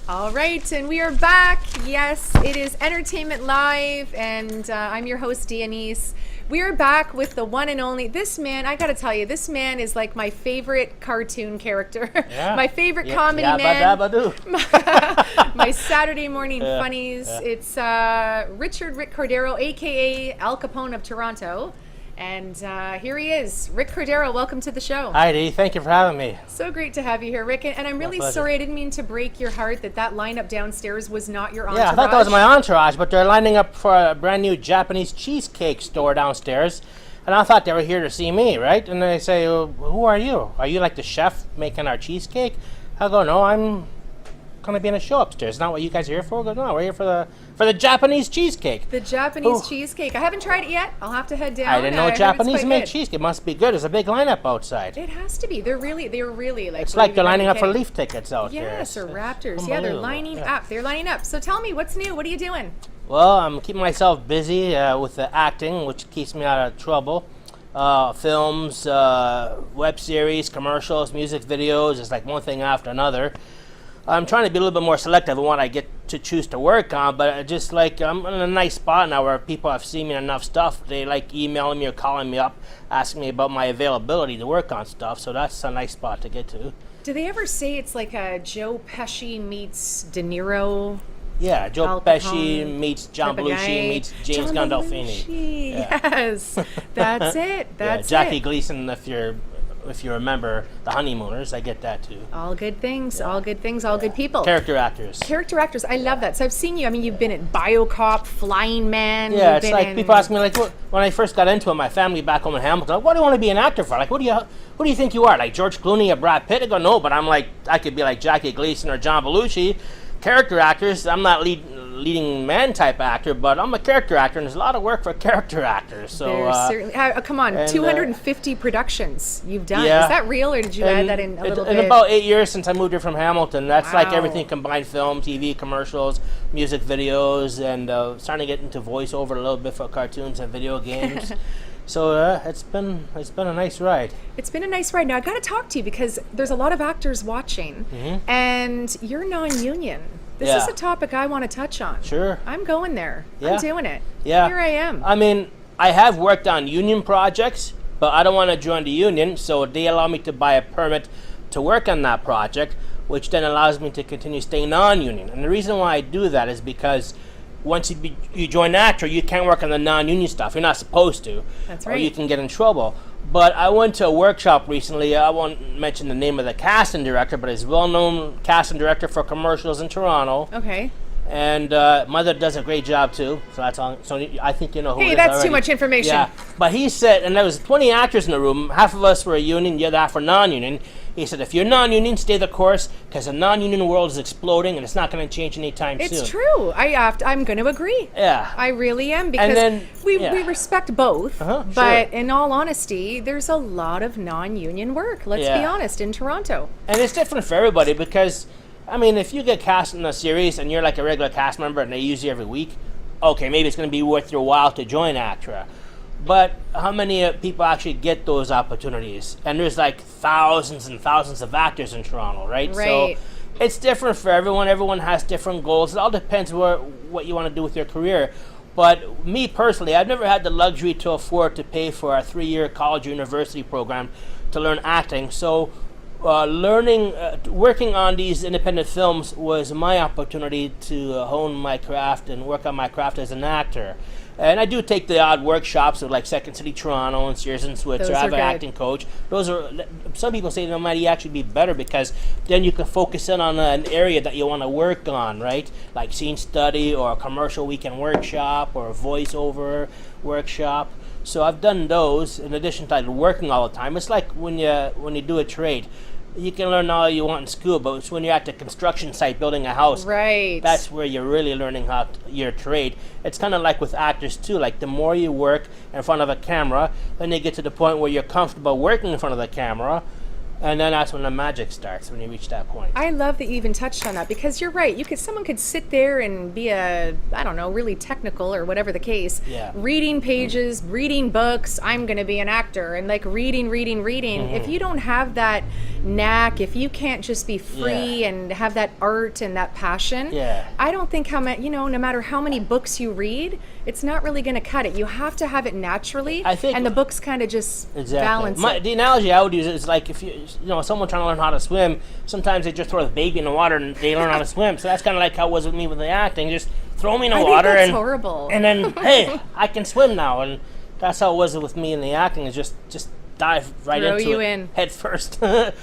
All right, and we are back. Yes, it is Entertainment Live, and I'm your host, Denise. We are back with the one and only, this man, I gotta tell you, this man is like my favorite cartoon character. Yeah. My favorite comedy man. My Saturday morning funnies. Yeah. It's Rick Cordeiro, aka Al Capone of Toronto. And here he is, Rick Cordeiro. Welcome to the show. Hi, Dee. Thank you for having me. So great to have you here, Rick. And I'm really sorry, I didn't mean to break your heart that lineup downstairs was not your entourage. Yeah, I thought that was my entourage, but they're lining up for a brand new Japanese cheesecake store downstairs. And I thought they were here to see me, right? And they say, who are you? Are you like the chef making our cheesecake? I go, no, I'm going to be in a show upstairs. Isn't that what you guys are here for? I go, no, we're here for the Japanese cheesecake. The Japanese cheesecake. I haven't tried it yet. I'll have to head down. I didn't know Japanese make cheesecake. It must be good. There's a big lineup outside. It has to be. They're really like. It's like they're lining up for Leaf tickets out there. Yes, or Raptors. Yeah, they're lining up. They're lining up. So tell me, what's new? What are you doing? Well, I'm keeping myself busy with the acting, which keeps me out of trouble. Films, web series, commercials, music videos. It's like one thing after another. I'm trying to be a little bit more selective in what I get to choose to work on, but just like I'm in a nice spot now where people have seen me in enough stuff. They like emailing me or calling me up, asking me about my availability to work on stuff, so that's a nice spot to get to. Do they ever say it's like a Joe Pesci meets De Niro? Yeah, Joe Pesci meets John Belushi meets James Gandolfini. Yeah. Yes, that's it. That's Jackie Gleason, if you remember The Honeymooners, I get that too. All good things, all good things, all good people. Character actors. I love that. So I've seen you. I mean, you've been at BioCop, Flying Man. Yeah, it's like people ask me, like, when I first got into it, my family back home in Hamilton, like, what do you want to be an actor for? Like, who do you think you are? Like George Clooney or Brad Pitt? I go, no, but I'm like, I could be like Jackie Gleason or John Belushi. Character actors, I'm not leading man type actor, but I'm a character actor, and there's a lot of work for character actors. So certainly, come on, 250 productions you've done. Yeah. Is that real, or did you add that in a little bit? In about 8 years since I moved here from Hamilton, that's like Wow. everything combined: film, TV, commercials, music videos, and starting to get into voiceover a little bit for cartoons and video games. So it's been a nice ride. It's been a nice ride. Now I got to talk to you because there's a lot of actors watching, and you're non-union. This is a topic I want to touch on. Sure. I'm going there. Yeah. I'm doing it. Yeah. Here I am. I mean, I have worked on union projects, but I don't want to join the union, so they allow me to buy a permit to work on that project, which then allows me to continue staying non-union. And the reason why I do that is because once you join ACTRA, you can't work on the non-union stuff. You're not supposed to. That's right. Or you can get in trouble. But I went to a workshop recently. I won't mention the name of the casting director, but he's a well-known casting director for commercials in Toronto. Okay. And Mother does a great job too. So that's all. So I think you know who. Hey, that's too much information. Yeah. But he said, and there was 20 actors in the room. Half of us were a union, the other half were non-union. He said, if you're non-union, stay the course, because the non-union world is exploding, and it's not going to change anytime soon. It's true. I'm going to agree. Yeah. I really am, because we respect both. But sure. in all honesty, there's a lot of non-union work. Let's be honest, in Toronto. And it's different for everybody, because I mean, if you get cast in a series and you're like a regular cast member and they use you every week, okay, maybe it's going to be worth your while to join ACTRA. But how many people actually get those opportunities? And there's like thousands and thousands of actors in Toronto, right? Right. So it's different for everyone. Everyone has different goals. It all depends what you want to do with your career. But me personally, I've never had the luxury to afford to pay for a 3-year college or university program to learn acting. So working on these independent films was my opportunity to hone my craft and work on my craft as an actor. And I do take the odd workshops with like Second City Toronto and Sears and Switzer. I have an acting coach. Some people say that might actually be better, because then you can focus in on an area that you want to work on, right? Like scene study or a commercial weekend workshop or a voiceover workshop. So I've done those in addition to working all the time. It's like when you do a trade. You can learn all you want in school, but it's when you're at the construction site building a house, right, that's where you're really learning your trade. It's kind of like with actors too. Like the more you work in front of a camera, then you get to the point where you're comfortable working in front of the camera, And then that's when the magic starts, when you reach that point. I love that you even touched on that, because you're right. Someone could sit there and be I don't know, really technical or whatever the case, Yeah. reading pages, reading books. I'm going to be an actor, and like reading. If you don't have that knack, if you can't just be free and have that art and that passion, I don't think no matter how many books you read, it's not really going to cut it. You have to have it naturally, I think, and the books kind of just balance it. The analogy I would use is like if someone trying to learn how to swim, sometimes they just throw the baby in the water and they learn how to swim. So that's kind of like how it was with me with the acting. Just throw me in the water, that's horrible. And then hey, I can swim now. And that's how it was with me in the acting. Is just dive right into it head first. But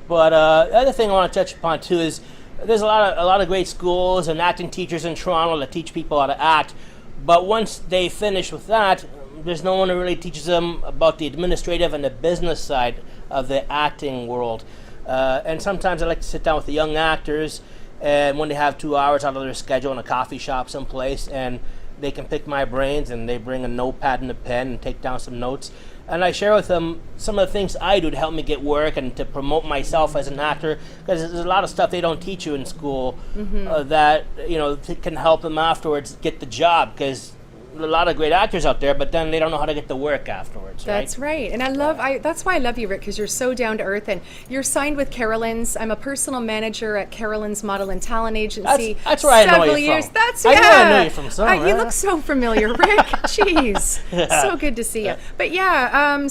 the other thing I want to touch upon too is there's a lot of great schools and acting teachers in Toronto that teach people how to act. But once they finish with that, there's no one who really teaches them about the administrative and the business side of the acting world. And sometimes I like to sit down with the young actors, and when they have 2 hours out of their schedule in a coffee shop someplace, and they can pick my brains, and they bring a notepad and a pen and take down some notes. And I share with them some of the things I do to help me get work and to promote myself as an actor, because there's a lot of stuff they don't teach you in school that can help them afterwards get the job, because a lot of great actors out there, but then they don't know how to get the work afterwards. That's right. And that's why I love you, Rick, because you're so down to earth, and you're signed with Carolyn's. I'm a personal manager at Carolyn's Model and Talent Agency. That's where I know you years. from. That's I know I know you from somewhere. You look so familiar, Rick. Jeez. So good to see you. But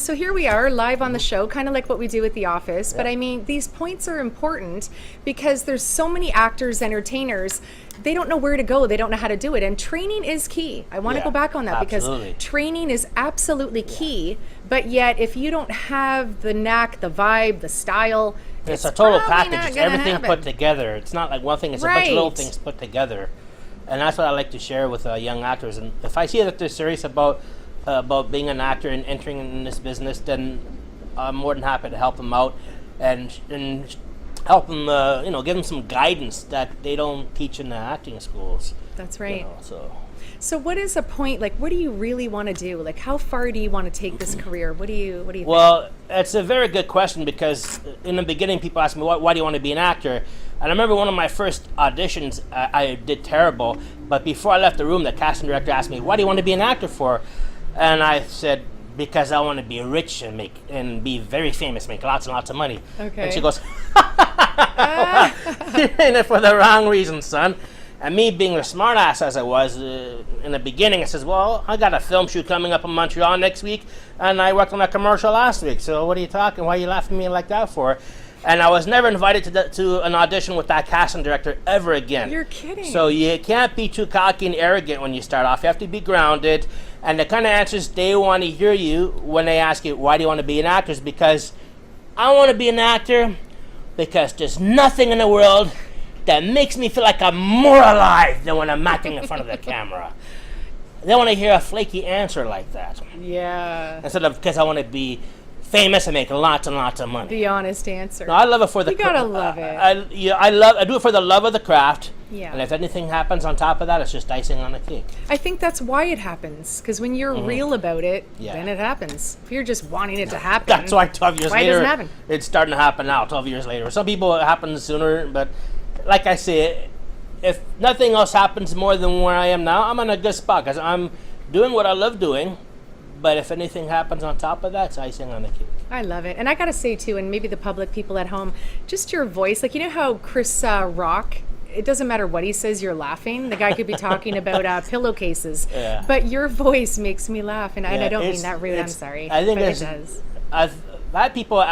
so here we are live on the show, kind of like what we do at The Office. But I mean, these points are important because there's so many actors, entertainers, they don't know where to go. They don't know how to do it. And training is key. I want to go back on that because training is absolutely key. But yet, if you don't have the knack, the vibe, the style, it's a total package. It's everything put together. It's not like one thing. It's a bunch of little things put together. And that's what I like to share with young actors. And if I see that they're serious about being an actor and entering in this business, then I'm more than happy to help them out and help them, give them some guidance that they don't teach in the acting schools. That's right. So what is a point, like, what do you really want to do? Like, how far do you want to take this career? What do you think? Well, it's a very good question, because in the beginning, people ask me, why do you want to be an actor? And I remember one of my first auditions, I did terrible, but before I left the room, the casting director asked me, why do you want to be an actor for? And I said, because I want to be rich and be very famous, make lots and lots of money. Okay. And she goes, you're in it for the wrong reason, son. And me being the smart ass as I was in the beginning, I says, well, I got a film shoot coming up in Montreal next week, and I worked on a commercial last week. So what are you talking? Why are you laughing at me like that for? And I was never invited to an audition with that casting director ever again. You're kidding. So you can't be too cocky and arrogant when you start off. You have to be grounded. And the kind of answers they want to hear you when they ask you, why do you want to be an actor? Is because I want to be an actor because there's nothing in the world that makes me feel like I'm more alive than when I'm acting in front of the camera. They want to hear a flaky answer like that. Yeah. Instead of because I want to be famous and make lots and lots of money. The honest answer. No, I love it for the. You gotta love it. I do it for the love of the craft. Yeah. And if anything happens on top of that, it's just icing on the cake. I think that's why it happens. Because when you're real about it, then it happens. If you're just wanting it to happen, that's why 12 years later, doesn't happen? It's starting to happen now. 12 years later, some people it happens sooner, but like I say, if nothing else happens more than where I am now, I'm in a good spot because I'm doing what I love doing. But if anything happens on top of that, it's icing on the cake. I love it. And I got to say, too, and maybe the public, people at home, just your voice. Like, you know how Chris Rock, it doesn't matter what he says, you're laughing. The guy could be talking about pillowcases. Yeah. But your voice makes me laugh. And I don't mean that rude. I'm sorry. I think it does. I've had people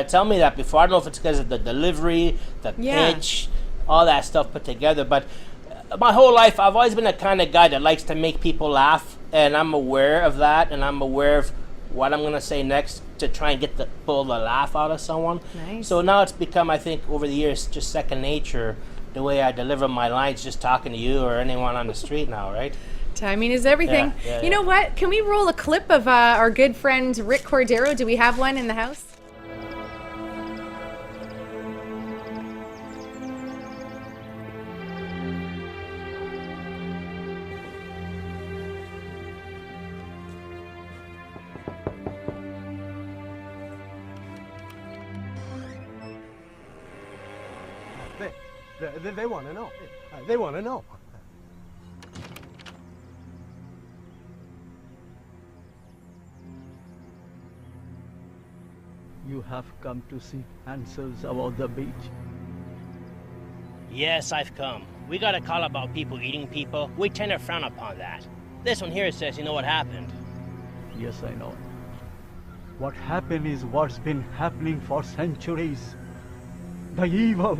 tell me that before. I don't know if it's because of the delivery, the pitch, all that stuff put together. But my whole life, I've always been the kind of guy that likes to make people laugh. And I'm aware of that, and I'm aware of what I'm going to say next to try and pull the laugh out of someone. Nice. So now it's become, I think, over the years, just second nature, the way I deliver my lines just talking to you or anyone on the street now, right? Timing is everything. You know what? Can we roll a clip of our good friend Rick Cordeiro? Do we have one in the house? They want to know. They want to know. You have come to seek answers about the beach. Yes, I've come. We got a call about people eating people. We tend to frown upon that. This one here says you know what happened. Yes, I know. What happened is what's been happening for centuries. The evil.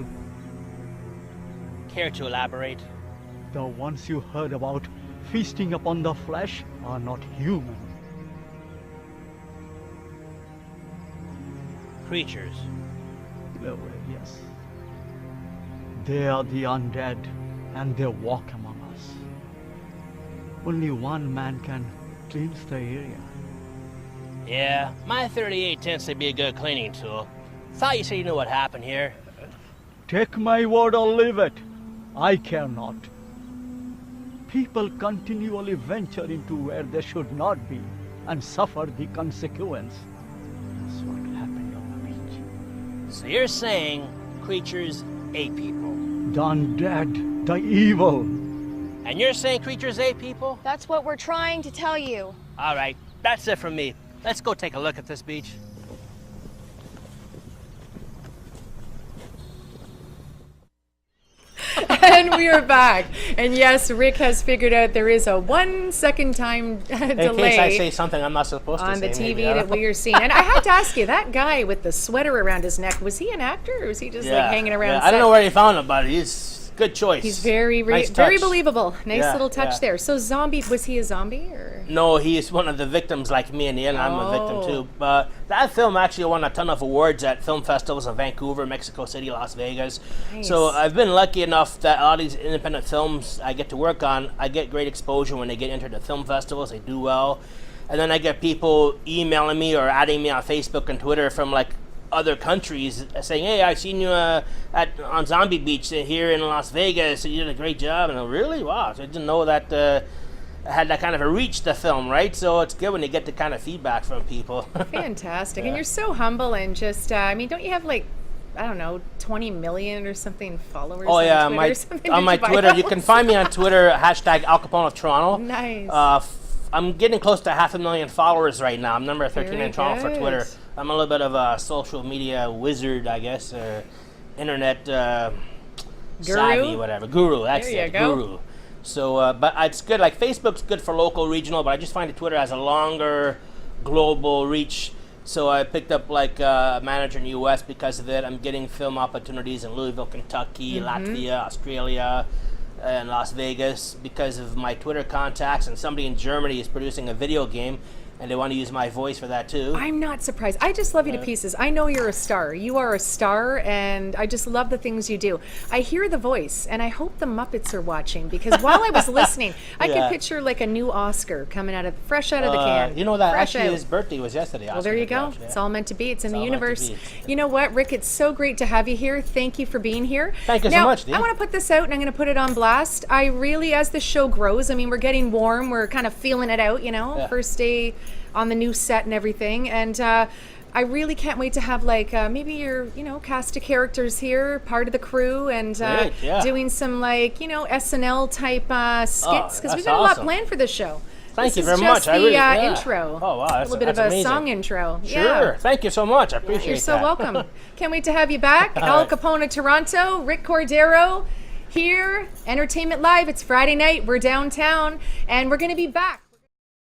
Care to elaborate? The ones you heard about feasting upon the flesh are not human. Creatures. No, yes. They are the undead, and they walk among us. Only one man can cleanse the area. Yeah, my 38 tends to be a good cleaning tool. Thought you said you knew what happened here. Take my word or leave it. I care not. People continually venture into where they should not be and suffer the consequence. That's what happened on the beach. So you're saying creatures ate people. The undead, the evil. And you're saying creatures ate people? That's what we're trying to tell you. All right, that's it from me. Let's go take a look at this beach. And we are back. And yes, Rick has figured out there is a 1 second time delay. In case I say something I'm not supposed to on say. the TV maybe, that we are seeing. And I have to ask you, that guy with the sweater around his neck, was he an actor or was he just like hanging around? Yeah. I don't know where he found him, but he's good choice. He's very nice very touch. believable. Nice little touch yeah. there. So zombie, was he a zombie or? No, he's one of the victims like me in the end. I'm a victim Oh. too. But that film actually won a ton of awards at film festivals in Vancouver, Mexico City, Las Vegas. Nice. So I've been lucky enough that all these independent films I get to work on, I get great exposure when they get entered to film festivals. They do well. And then I get people emailing me or adding me on Facebook and Twitter from like other countries saying, hey, I seen you on Zombie Beach here in Las Vegas. You did a great job. And I'm really? Wow. So I didn't know that I had that kind of a reach, the film, right? So it's good when you get the kind of feedback from people. Fantastic. And you're so humble and just, I mean, don't you have like, I don't know, 20 million or something followers Oh on yeah, Twitter or something? on Did my you buy Twitter, you those? can find me on Twitter, hashtag Al Capone of Toronto. Nice. I'm getting close to 500,000 followers right now. I'm number 13 Very in Toronto for good. Twitter. I'm a little bit of a social media wizard, I guess, internet savvy, whatever. Guru, that's There you it, go. guru. So, but it's good. Like Facebook's good for local, regional, but I just find that Twitter has a longer global reach. So I picked up like a manager in the U.S. because of it. I'm getting film opportunities in Louisville, Kentucky, Mm-hmm. Latvia, Australia, and Las Vegas because of my Twitter contacts. And somebody in Germany is producing a video game, and they want to use my voice for that too. I'm not surprised. I just love you to pieces. I know you're a star. You are a star, and I just love the things you do. I hear the voice, and I hope the Muppets are watching because while I was listening, I could Yeah. picture like a new Oscar coming fresh out of the can. You know that Fresh actually out. his birthday was yesterday. Well, there you go. It's all meant to be. It's in the all meant to universe. be. You know what, Rick? It's so great to have you here. Thank you for being here. Thank you so now, much, Dee. I want to put this out, and I'm going to put it on blast. I really, as the show grows, I mean, we're getting warm. We're kind of feeling it out, you know, Yeah. first day on the new set and everything. And I really can't wait to have like maybe your, you know, cast of characters here, part of the crew, and Great, yeah. doing some like, you know, SNL type skits because that's we've got a lot awesome. planned for this show. Thank you This is very just much. I the really, yeah. intro. Oh, wow, a that's- little bit that's of a amazing. song intro. Sure. Yeah. Thank you so much. I appreciate You're so that. welcome. Can't wait to have you back. All Al right. Capone of Toronto, Rick Cordeiro here, Entertainment Live. It's Friday night. We're downtown, and we're going to be back.